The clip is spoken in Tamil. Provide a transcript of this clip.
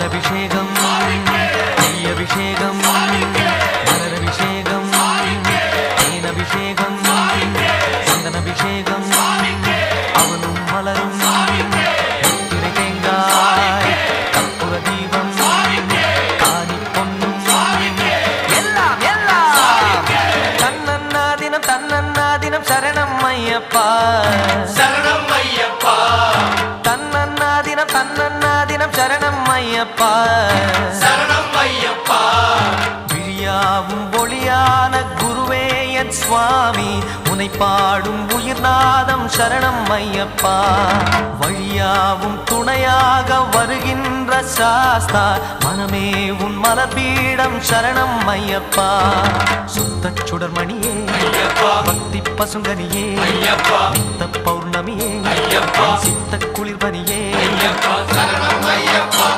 பாலபிஷேகம் நெய்யபிஷேகம் மலரபிஷேகம் தேனபிஷேகம் சந்தனபிஷேகம் அவனும் மலரும் திரை தேங்காய் கற்பூர தீபம் காணி பொன்னும் எல்லாம் எல்லாம் தன்னன்னா தினம் சரணம் ஐயப்பா சரணம் ஐயப்பா தன்னன்னா தினம் சரணம் ஐயப்பா சரணம் ஐயப்பா விழியாவும் ஒளியான குருவே என் சுவாமி உனை பாடும் உயிர்நாதம் சரணம் ஐயப்பா வழியாவும் துணையாக வருகின்ற சாஸ்தா மனமே உன் மலர்பீடம் சரணம் ஐயப்பா சுத்த சுடர்மணியே பக்தி பசுங்கனியே நித்த பௌர்ணமியே சித்த குளிர்பனியே சரணம் ஐயப்பா